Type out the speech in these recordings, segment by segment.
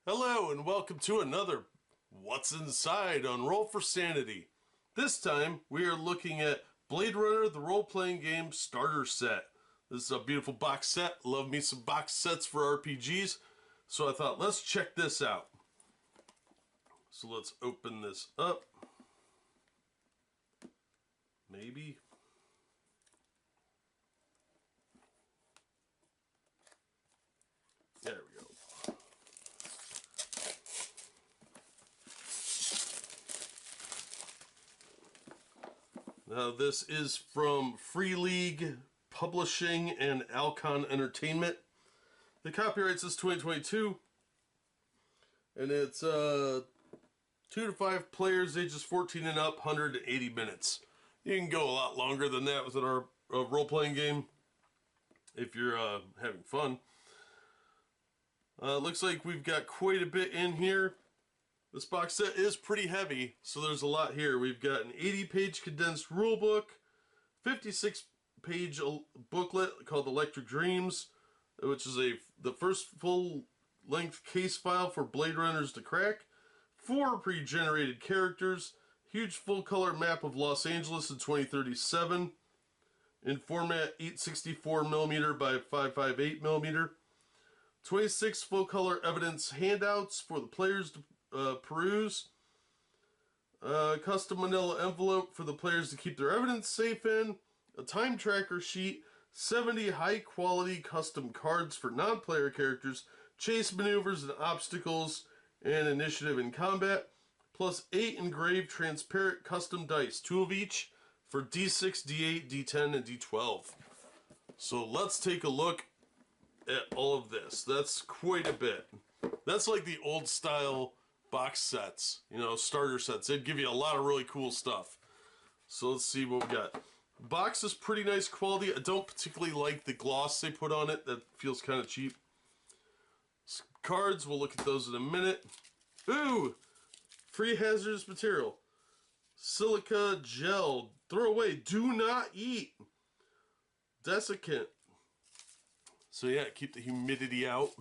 Hello and welcome to another What's Inside on Roll for Sanity. This time we are looking at Blade Runner the role-playing game starter set. This is a beautiful box set. Love me some box sets for RPGs. So I thought let's check this out. So let's open this up. Maybe. There we go. Now this is from Free League Publishing and Alcon Entertainment. The copyright says 2022, and it's 2 to 5 players, ages 14 and up, 180 minutes. You can go a lot longer than that with our role-playing game if you're having fun. Looks like we've got quite a bit in here. This box set is pretty heavy, so there's a lot here. We've got an 80-page condensed rulebook, 56-page booklet called Electric Dreams, which is the first full-length case file for Blade Runners to crack, 4 pre-generated characters, huge full-color map of Los Angeles in 2037, in format 864mm by 558mm, 26 full-color evidence handouts for the players to peruse, custom manila envelope for the players to keep their evidence safe in, a time tracker sheet, 70 high-quality custom cards for non-player characters, chase maneuvers and obstacles, and initiative and combat, plus 8 engraved transparent custom dice, 2 of each, for D6, D8, D10, and D12. So let's take a look at all of this. That's quite a bit. That's like the old style box sets, you know, starter sets. They'd give you a lot of really cool stuff. So let's see what we got. Box is pretty nice quality. I don't particularly like the gloss they put on it. That feels kind of cheap. Cards, we'll look at those in a minute. Ooh! Free hazardous material. Silica gel. Throw away. Do not eat. Desiccant. So yeah, keep the humidity out.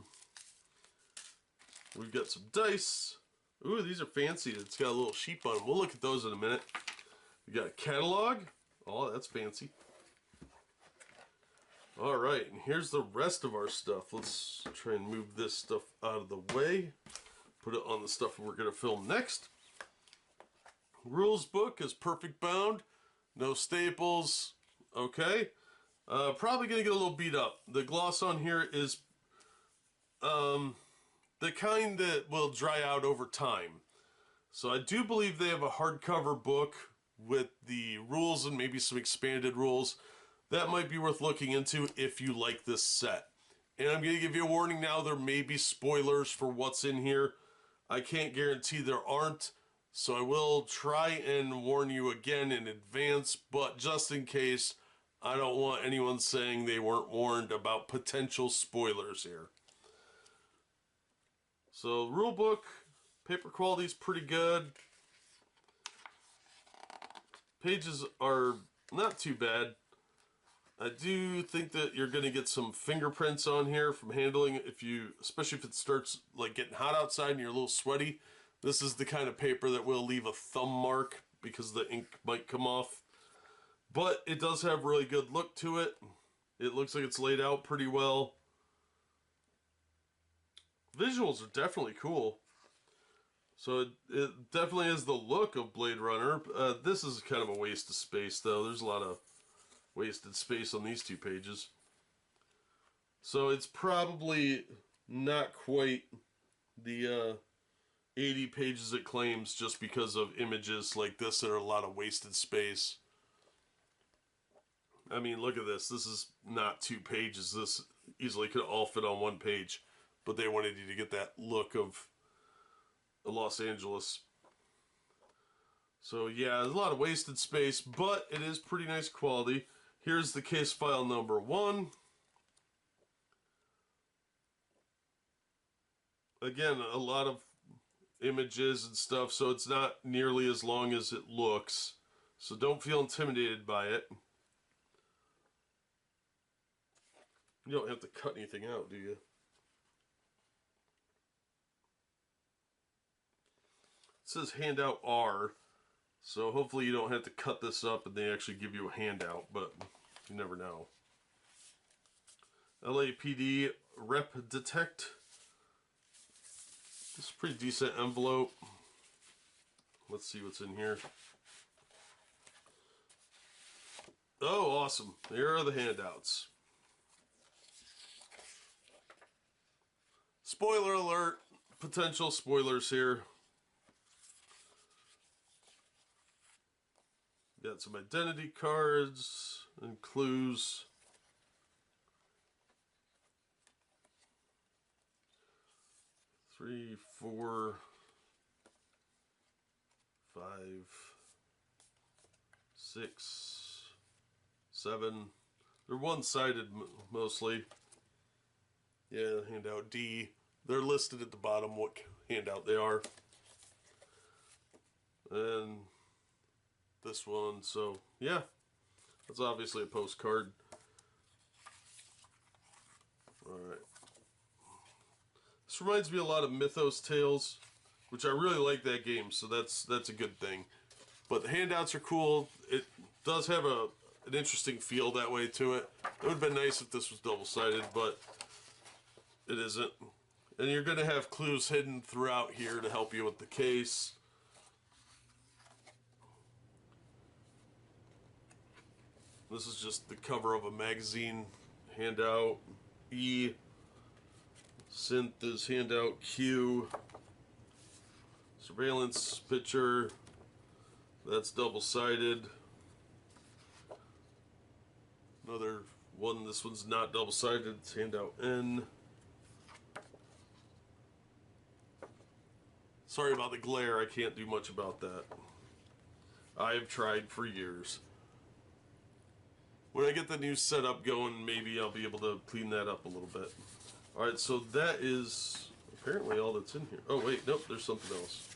We've got some dice. Ooh, these are fancy. It's got a little sheep on them. We'll look at those in a minute. We got a catalog. Oh, that's fancy. Alright, and here's the rest of our stuff. Let's try and move this stuff out of the way. Put it on the stuff we're going to film next. Rules book is perfect bound. No staples. Okay. Probably going to get a little beat up. The gloss on here is the kind that will dry out over time. So I do believe they have a hardcover book with the rules and maybe some expanded rules. That might be worth looking into if you like this set. And I'm going to give you a warning now, there may be spoilers for what's in here. I can't guarantee there aren't, so I will try and warn you again in advance, but just in case, I don't want anyone saying they weren't warned about potential spoilers here. So, rulebook, paper quality is pretty good. Pages are not too bad. I do think that you're going to get some fingerprints on here from handling it, especially if it starts like getting hot outside and you're a little sweaty. This is the kind of paper that will leave a thumb mark because the ink might come off. But it does have really good look to it. It looks like it's laid out pretty well. Visuals are definitely cool. So it definitely has the look of Blade Runner. This is kind of a waste of space, though. There's a lot of wasted space on these 2 pages. So it's probably not quite the 80 pages it claims just because of images like this that are a lot of wasted space. I mean, look at this. This is not 2 pages. This easily could all fit on 1 page. But they wanted you to get that look of Los Angeles. So yeah, there's a lot of wasted space, but it is pretty nice quality. Here's the case file number 1. Again, a lot of images and stuff, so it's not nearly as long as it looks. So don't feel intimidated by it. You don't have to cut anything out, do you? says handout R, so hopefully you don't have to cut this up and they actually give you a handout, but you never know. LAPD Rep Detect. This is a pretty decent envelope. Let's see what's in here. Oh, awesome. Here are the handouts. Spoiler alert. Potential spoilers here. Got some identity cards and clues. Three, 4, 5, 6, 7. They're one-sided mostly. Yeah, handout D. They're listed at the bottom what handout they are. And this one, so yeah. That's obviously a postcard. Alright. This reminds me a lot of Mythos Tales, which I really like that game, so that's a good thing. But the handouts are cool. It does have an interesting feel that way to it. It would have been nice if this was double-sided, but it isn't. And you're going to have clues hidden throughout here to help you with the case. This is just the cover of a magazine handout. E. Synth is handout Q. Surveillance picture. That's double-sided. Another one, this one's not double-sided. It's handout N. Sorry about the glare, I can't do much about that. I have tried for years. When I get the new setup going, maybe I'll be able to clean that up a little bit. Alright, so that is apparently all that's in here. Oh wait, nope, there's something else.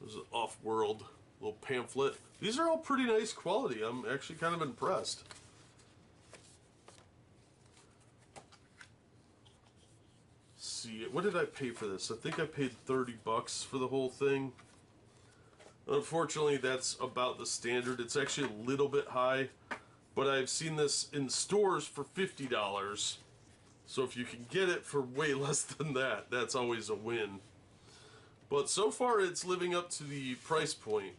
There's an off-world little pamphlet. These are all pretty nice quality. I'm actually kind of impressed. See, what did I pay for this? I think I paid $30 for the whole thing. Unfortunately, that's about the standard. It's actually a little bit high, but I've seen this in stores for $50. So if you can get it for way less than that, that's always a win. But so far, it's living up to the price point.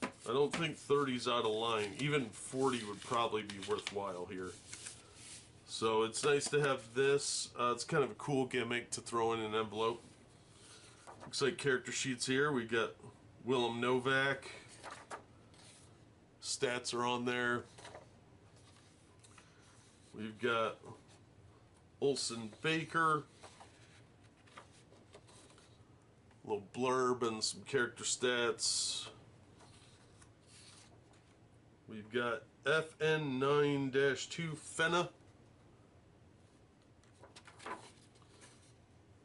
I don't think 30's out of line. Even 40 would probably be worthwhile here. So it's nice to have this. It's kind of a cool gimmick to throw in an envelope. Looks like character sheets here. We got Willem Novak. Stats are on there. We've got Olsen Baker. A little blurb and some character stats. We've got FN9-2 Fenna.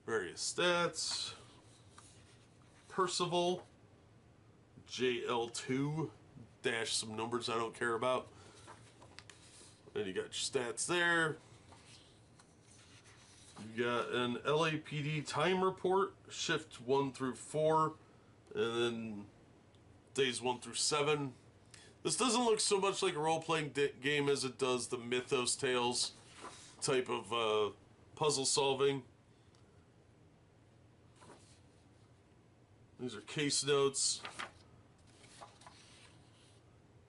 Various stats. Percival. JL2 dash some numbers I don't care about. And you got your stats there. You got an LAPD time report, shift 1 through 4, and then days 1 through 7. This doesn't look so much like a role-playing game as it does the Mythos Tales type of puzzle solving. These are case notes.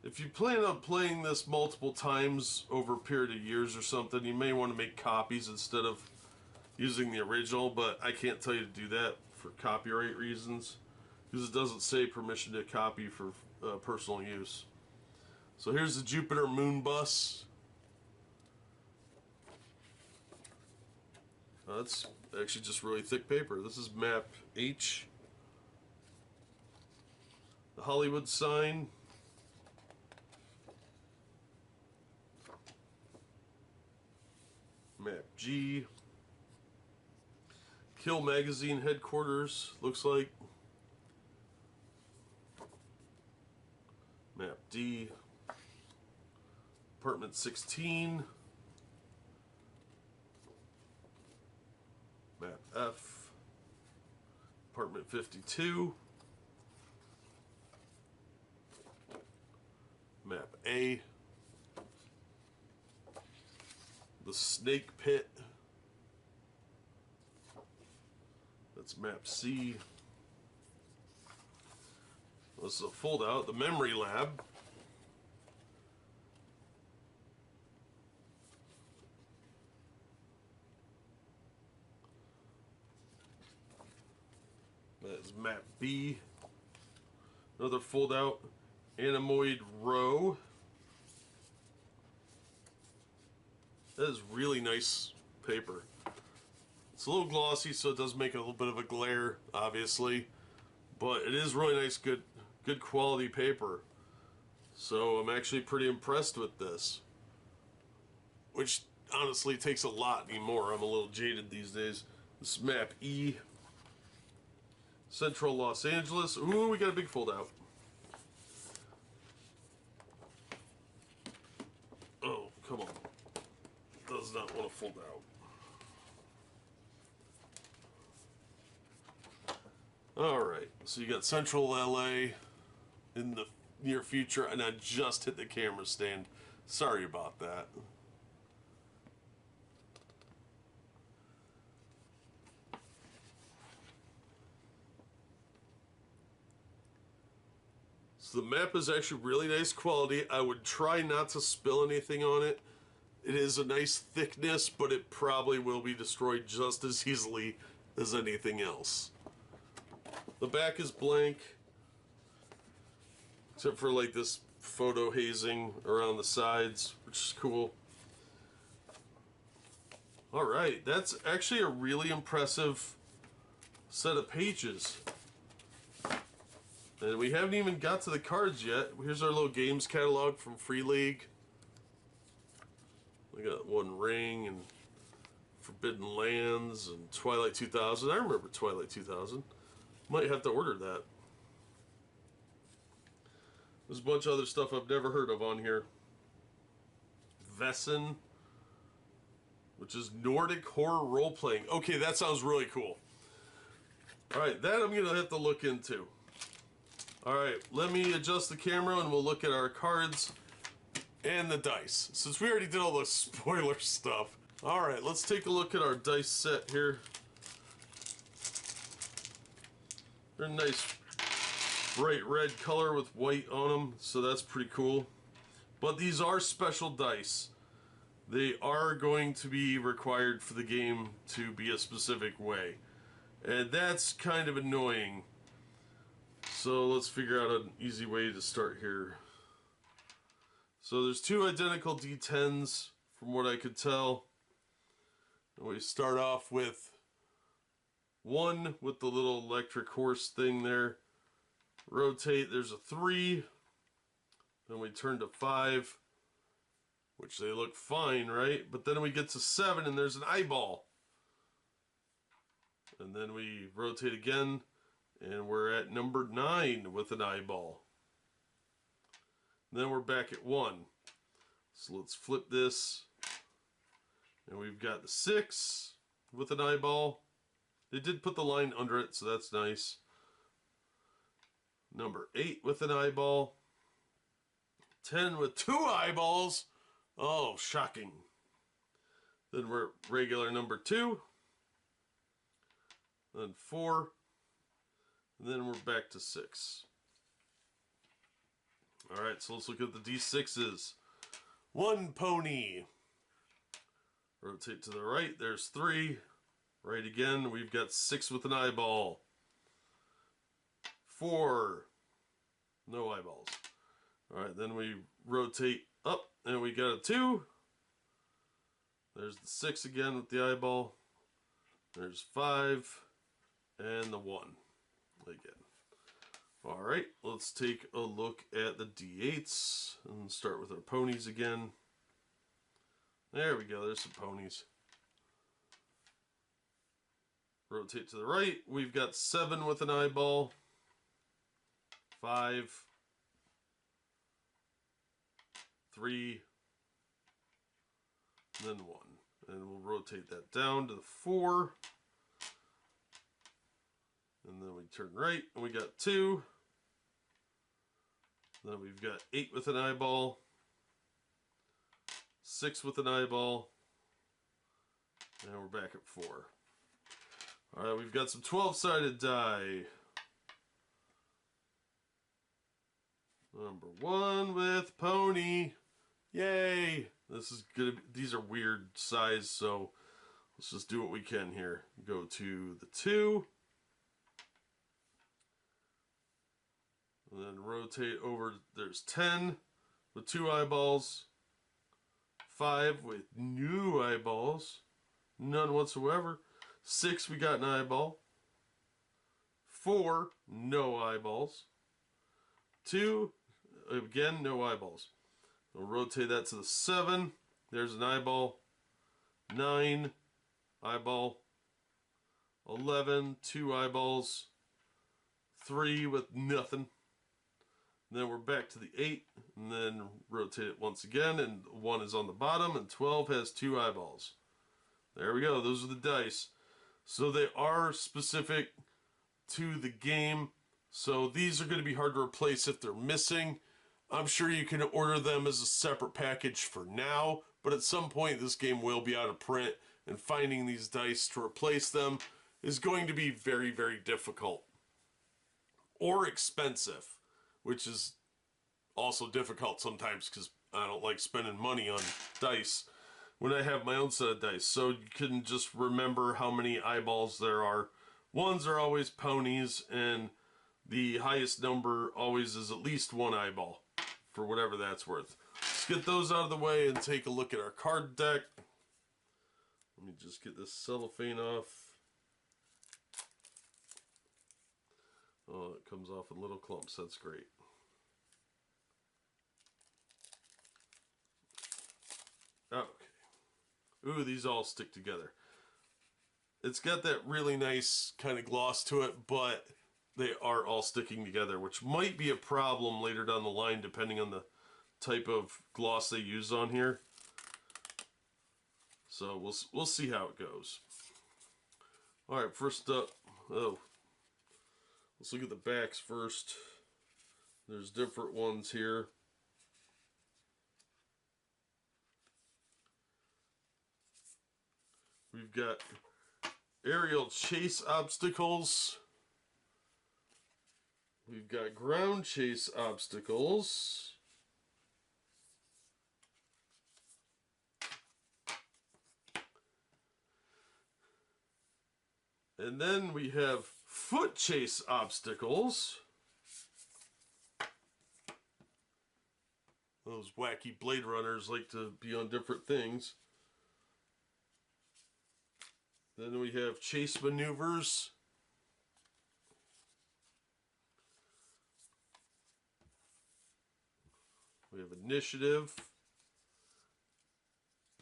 If you plan on playing this multiple times over a period of years or something, you may want to make copies instead of using the original, but I can't tell you to do that for copyright reasons, because it doesn't say permission to copy for personal use. So here's the Jupiter Moon Bus. That's actually just really thick paper. This is map H. The Hollywood sign. Map G. Kill Magazine headquarters, looks like. Map D. Apartment 16. Map F. 52. Map A. The Snake Pit. That's map C. This is a fold out. The Memory Lab. That is map B. Another fold out. Anemoid Row. That is really nice paper. It's a little glossy, so it does make a little bit of a glare, obviously. But it is really nice, good quality paper. So I'm actually pretty impressed with this. Which honestly takes a lot anymore. I'm a little jaded these days. This is map E. Central Los Angeles. Ooh, we got a big fold out. Oh, come on. Does not want to fold out. Alright, so you got Central LA in the near future, and I just hit the camera stand. Sorry about that. So the map is actually really nice quality. I would try not to spill anything on it. It is a nice thickness, but it probably will be destroyed just as easily as anything else. The back is blank, except for like this photo hazing around the sides, which is cool. Alright, that's actually a really impressive set of pages. And we haven't even got to the cards yet. Here's our little games catalog from Free League. We got One Ring and Forbidden Lands and Twilight 2000. I remember Twilight 2000. Might have to order that. There's a bunch of other stuff I've never heard of on here. Vessen, which is Nordic horror role-playing. Okay, that sounds really cool. Alright, that I'm going to have to look into. Alright, let me adjust the camera and we'll look at our cards and the dice, since we already did all the spoiler stuff. Alright, let's take a look at our dice set here. They're a nice bright red color with white on them, so that's pretty cool. But these are special dice. They are going to be required for the game to be a specific way. And that's kind of annoying. So let's figure out an easy way to start here. So there's two identical D10s from what I could tell. And we start off with one with the little electric horse thing there. Rotate, there's a 3. Then we turn to 5, which they look fine, right? But then we get to 7 and there's an eyeball. And then we rotate again and we're at number 9 with an eyeball. And then we're back at 1. So let's flip this. And we've got the 6 with an eyeball. They did put the line under it, so that's nice. Number 8 with an eyeball. 10 with 2 eyeballs. Oh, shocking. Then we're regular number 2. Then 4. And then we're back to 6. Alright, so let's look at the D6s. 1 pony. Rotate to the right, there's 3. Right again, we've got 6 with an eyeball. 4. No eyeballs. Alright, then we rotate up and we got a 2. There's the 6 again with the eyeball. There's 5. And the 1 again. Alright, let's take a look at the D8s and start with our ponies again. There we go, there's some ponies. Rotate to the right, we've got 7 with an eyeball. 5. 3. And then 1. And we'll rotate that down to the 4. And then we turn right, and we got 2. Then we've got 8 with an eyeball, 6 with an eyeball, and we're back at 4. Alright, we've got some 12-sided die. Number 1 with pony. Yay! This is gonna be, these are weird size, so let's just do what we can here. Go to the 2. And then rotate over. There's 10 with 2 eyeballs. 5 with new eyeballs. None whatsoever. 6, we got an eyeball. 4, no eyeballs. 2, again, no eyeballs. We'll rotate that to the 7. There's an eyeball. 9, eyeball. 11, 2 eyeballs. 3 with nothing. Then we're back to the 8, and then rotate it once again, and 1 is on the bottom, and 12 has 2 eyeballs. There we go, those are the dice. So they are specific to the game, so these are going to be hard to replace if they're missing. I'm sure you can order them as a separate package for now, but at some point this game will be out of print, and finding these dice to replace them is going to be very, very difficult. Or expensive. Which is also difficult sometimes because I don't like spending money on dice when I have my own set of dice. So you can just remember how many eyeballs there are. Ones are always ponies, and the highest number always is at least 1 eyeball, for whatever that's worth. Let's get those out of the way and take a look at our card deck. Let me just get this cellophane off. Oh, it comes off in little clumps. That's great. Okay. Ooh, these all stick together. It's got that really nice kind of gloss to it, but they are all sticking together, which might be a problem later down the line depending on the type of gloss they use on here. So we'll see how it goes. All right, first up, let's look at the backs first. There's different ones here. We've got aerial chase obstacles. We've got ground chase obstacles. And then we have foot chase obstacles. Those wacky Blade Runners like to be on different things. Then we have chase maneuvers. We have initiative.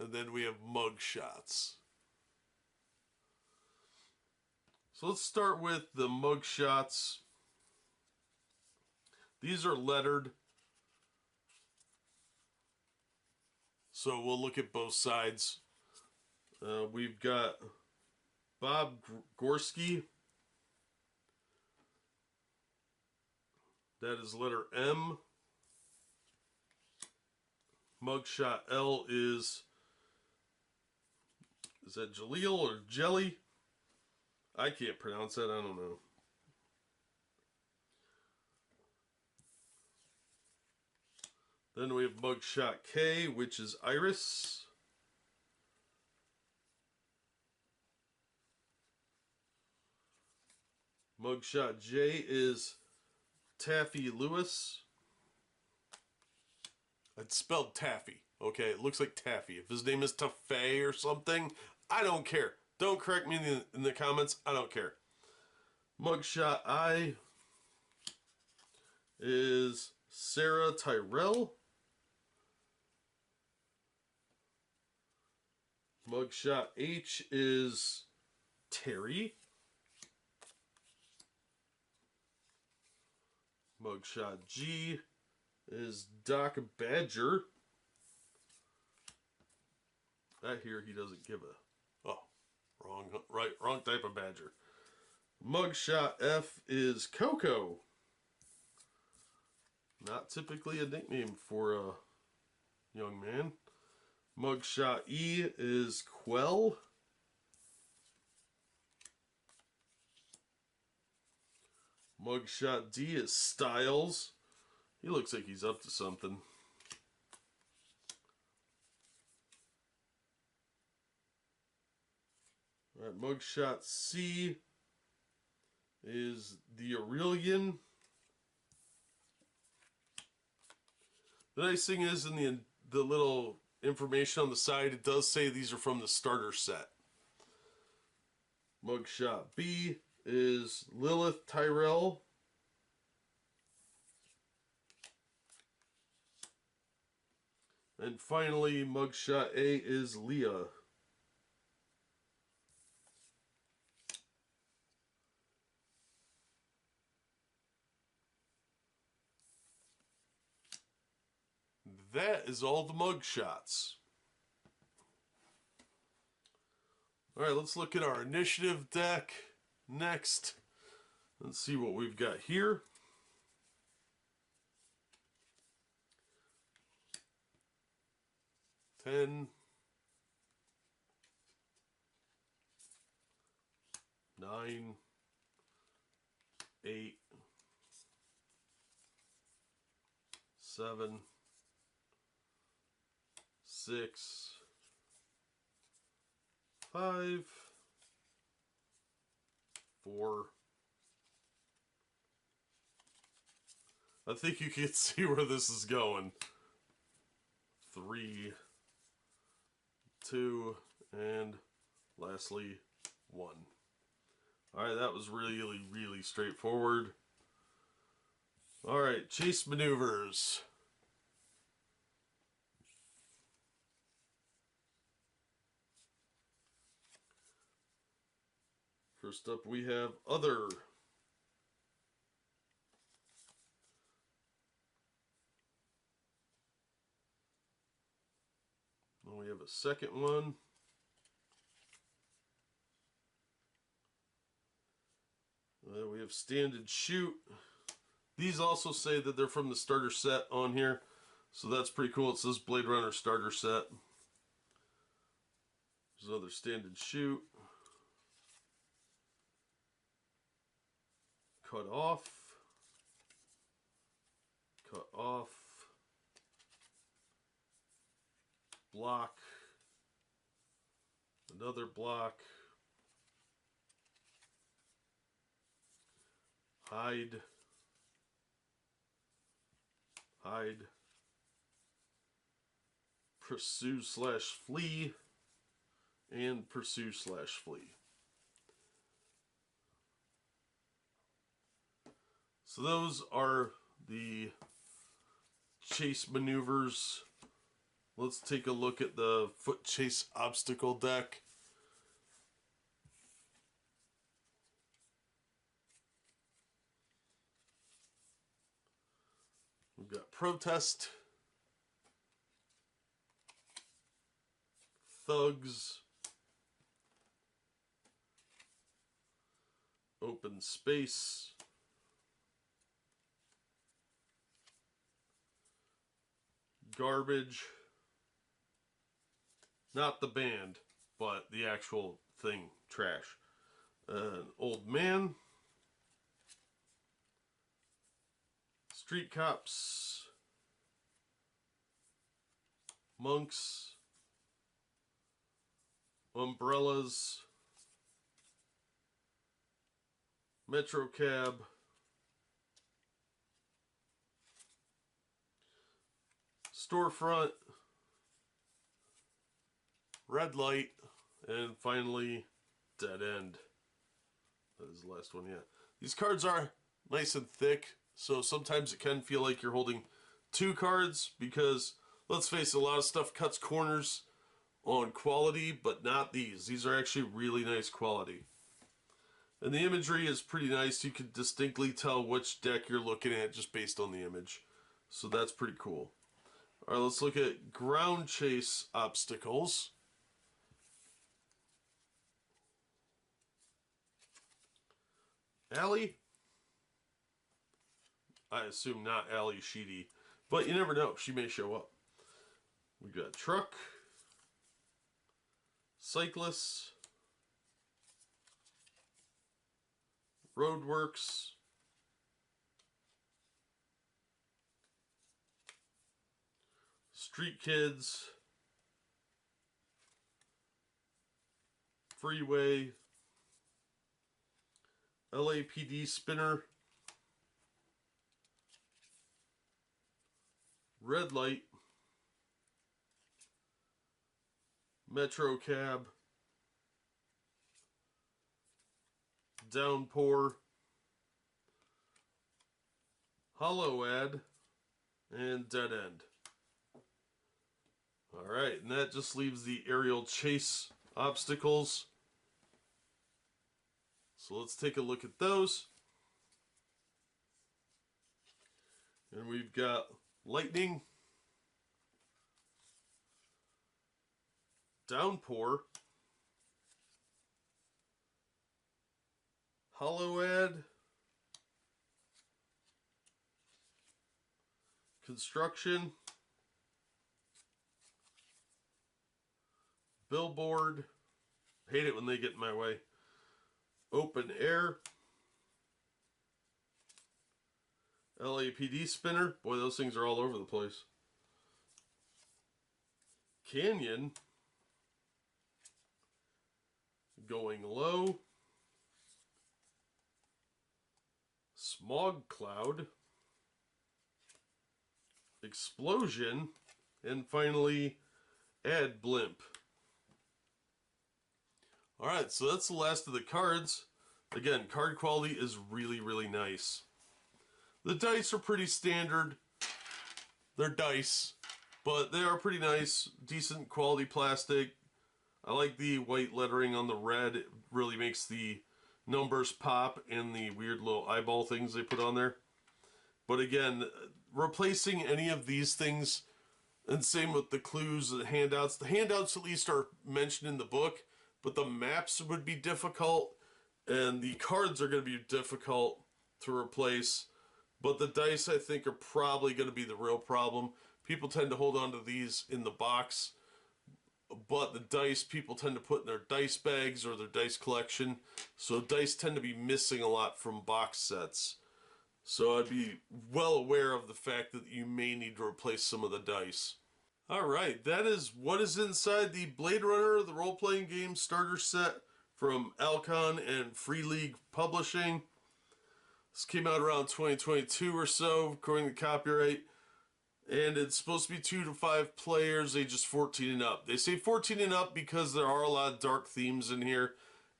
And then we have mug shots. So let's start with the mug shots. These are lettered. So we'll look at both sides. We've got Bob Gorski. That is letter M. Mugshot L is that Jaleel or Jelly? I can't pronounce that, I don't know. Then we have Mugshot K, which is Iris. Mugshot J is Taffy Lewis. It's spelled Taffy, okay? It looks like Taffy. If his name is Taffy or something, I don't care. Don't correct me in the comments. I don't care. Mugshot I is Sarah Tyrell. Mugshot H is Terry. Mugshot G is Doc Badger. I hear he doesn't give a... Oh, wrong type of badger. Mugshot F is Coco. Not typically a nickname for a young man. Mugshot E is Quell. Mugshot D is Styles. He looks like he's up to something. Alright, Mugshot C is the Aurelian. The nice thing is in the little information on the side, it does say these are from the starter set. Mugshot B is Lilith Tyrell. And finally, Mugshot A is Leah. That is all the mugshots. Alright, let's look at our initiative deck next. Let's see what we've got here. Ten, 9, 8, 7, 6, 5, 4. I think you can see where this is going. 3, 2, and lastly 1. Alright, that was really, really straightforward. Alright, chase maneuvers. First up, we have Other. Then we have a second one. We have Stand and Shoot. These also say that they're from the starter set on here, so that's pretty cool. It says Blade Runner starter set. There's another Stand and Shoot. Cut off. Cut off. Block. Another block. Hide. Hide. Pursue/flee. And pursue/flee. So those are the chase maneuvers. Let's take a look at the foot chase obstacle deck. We've got Protest, Thugs, Open Space, Garbage, not the band, but the actual thing, trash. Old Man, Street Cops, Monks, Umbrellas, Metro Cab, Storefront, Red Light, and finally Dead End. That is the last one, yeah. These cards are nice and thick, so sometimes it can feel like you're holding two cards because, let's face it, a lot of stuff cuts corners on quality, but not these. These are actually really nice quality. And the imagery is pretty nice. You can distinctly tell which deck you're looking at just based on the image. So that's pretty cool. Alright, let's look at ground chase obstacles. Allie? I assume not Allie Sheedy, but you never know. She may show up. We got Truck, Cyclists, Roadworks, Street Kids, Freeway, LAPD Spinner, Red Light, Metro Cab, Downpour, Hollow Ad, and Dead End. Alright, and that just leaves the aerial chase obstacles. So let's take a look at those. And we've got Lightning, Downpour, Hollow Ad, Construction, Billboard, hate it when they get in my way, Open Air, LAPD Spinner, boy those things are all over the place, Canyon, Going Low, Smog Cloud, Explosion, and finally Ad Blimp. Alright, so that's the last of the cards. Again, card quality is really, really nice. The dice are pretty standard. They're dice, but they are pretty nice. Decent quality plastic. I like the white lettering on the red. It really makes the numbers pop, and the weird little eyeball things they put on there. But again, replacing any of these things, and same with the clues, the handouts at least are mentioned in the book, but the maps would be difficult, and the cards are going to be difficult to replace. But the dice, I think, are probably going to be the real problem. People tend to hold on to these in the box, but the dice people tend to put in their dice bags or their dice collection. So dice tend to be missing a lot from box sets. So I'd be well aware of the fact that you may need to replace some of the dice. Alright, that is what is inside the Blade Runner, the role-playing game starter set from Alcon and Free League Publishing. This came out around 2022 or so, according to copyright. And it's supposed to be 2 to 5 players, ages 14 and up. They say 14 and up because there are a lot of dark themes in here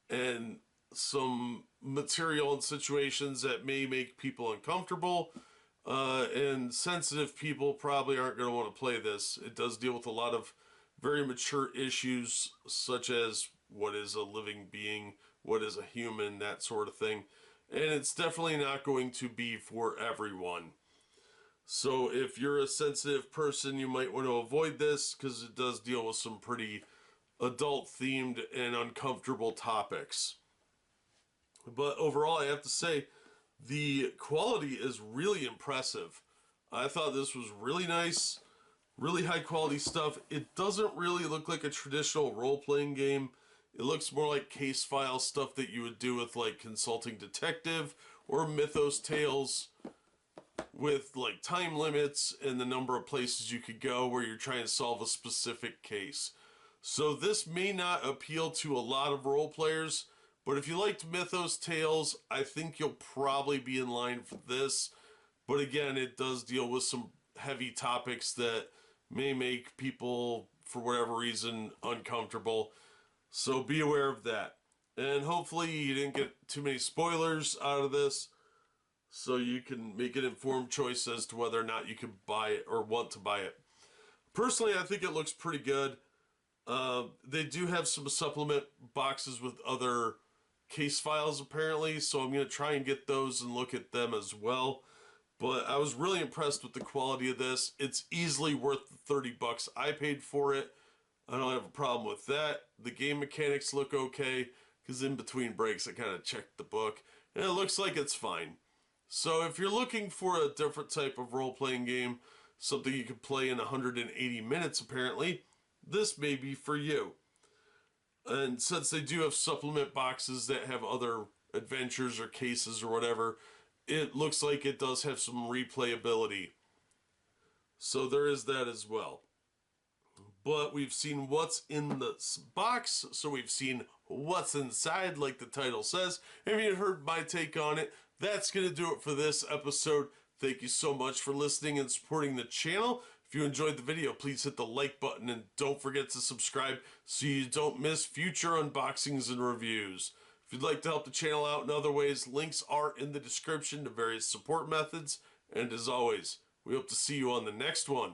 and some material and situations that may make people uncomfortable. And sensitive people probably aren't going to want to play this. It does deal with a lot of very mature issues, such as what is a living being, what is a human, that sort of thing. And it's definitely not going to be for everyone. So if you're a sensitive person, you might want to avoid this, because it does deal with some pretty adult-themed and uncomfortable topics. But overall, I have to say, the quality is really impressive. I thought this was really nice, really high-quality stuff. It doesn't really look like a traditional role-playing game. It looks more like case file stuff that you would do with, like, Consulting Detective or Mythos Tales, with like time limits and the number of places you could go where you're trying to solve a specific case. So this may not appeal to a lot of role players, but if you liked Mythos Tales, I think you'll probably be in line for this. But again, it does deal with some heavy topics that may make people, for whatever reason, uncomfortable. So be aware of that. And hopefully you didn't get too many spoilers out of this, so you can make an informed choice as to whether or not you can buy it or want to buy it. Personally, I think it looks pretty good. They do have some supplement boxes with other case files, apparently, so I'm going to try and get those and look at them as well. But I was really impressed with the quality of this. It's easily worth the 30 bucks I paid for it. I don't have a problem with that. The game mechanics look okay, because in between breaks I kind of checked the book. and it looks like it's fine. So if you're looking for a different type of role-playing game, something you can play in 180 minutes apparently, this may be for you. And since they do have supplement boxes that have other adventures or cases or whatever, it looks like it does have some replayability. So there is that as well. But we've seen what's in the box, so we've seen what's inside, like the title says. If you heard my take on it, that's going to do it for this episode. Thank you so much for listening and supporting the channel. If you enjoyed the video, please hit the like button and don't forget to subscribe so you don't miss future unboxings and reviews. If you'd like to help the channel out in other ways, links are in the description to various support methods. And as always, we hope to see you on the next one.